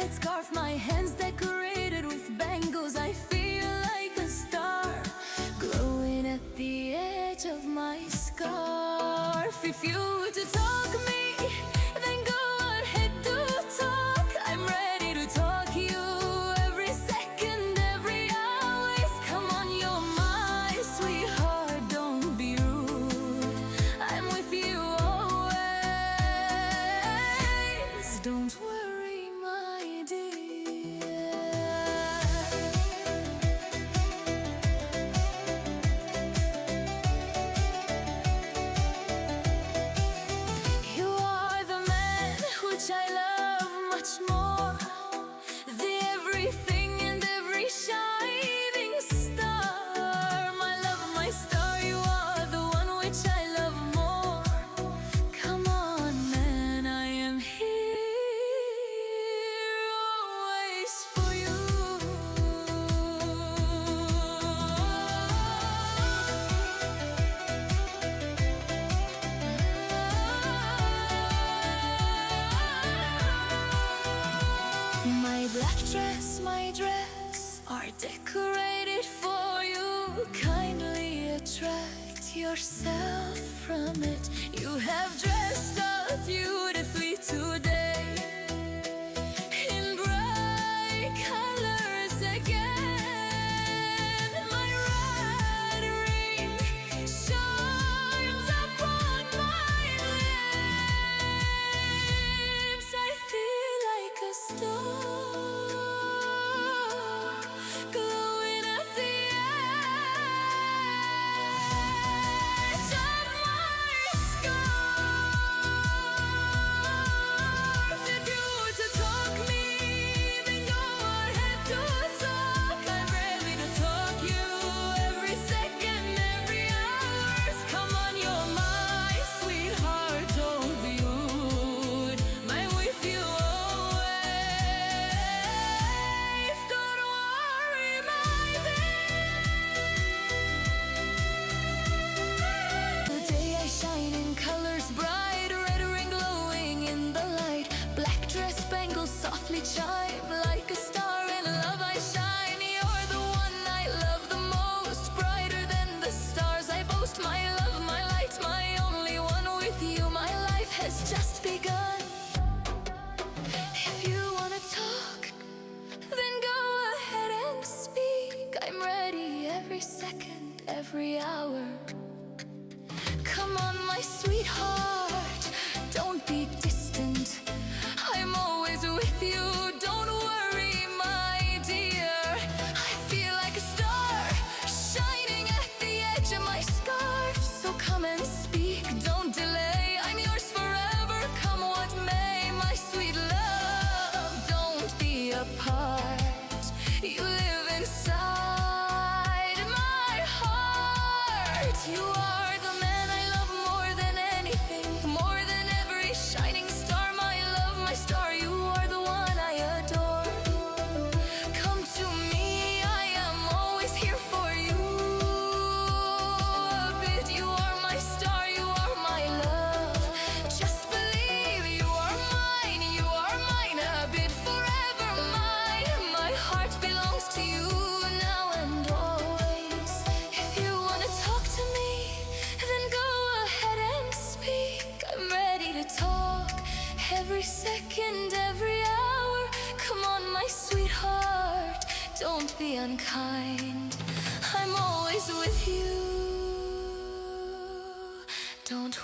red scarf, my hands decorated with bangles. I feel like a star, glowing at the edge of my scarf. If you were to talk me, then go ahead to talk. I'm ready to talk you every second, every hour. Come on, you're my sweetheart, don't be rude. I'm with you always. Don't worry, my dear. You are the man which I love much more, the everything and every shining star. My love, my star, you are the one which I love more. Come on, man, I am here always for you. My black dress, my dress are decorated for you. Kindly attract yourself from it. You have dressed up beautifully today, in bright colors again. My red ring shines upon my lips. I feel like a star, glowing at the edge of my scarf. If you were to talk me, then go ahead to talk. I'm ready to talk you every second, every hour. Come on, you're my sweetheart, don't be rude. I'm with you always. Don't worry, my dear. Today I shine in colors bright, red ring glowing in the light. Black dress bangles softly chime, like a star in love I shine. You're the one I love the most, brighter than the stars I boast. My love, my light, my only one. With you my life has just begun. If you wanna talk, then go ahead and speak. I'm ready every second, every hour. Come on, my sweetheart, don't be distant. I'm always with you, don't worry, my dear. I feel like a star, shining at the edge of my scarf. So come and speak, don't delay. I'm yours forever, come what may. My sweet love, don't be apart. You live inside my heart. You are the man I love more than anything, more than every shining star. My love, my star, you are the one I adore. Come to me, I am always here for you. A bit, you are my star, you are my love. Just believe you are mine, you are mine. A bit forever mine. My heart belongs to you now and always. If you wanna talk to me, then go ahead and speak. I'm ready to talk every second, every hour. Come on, my sweetheart, don't be unkind. I'm always with you, don't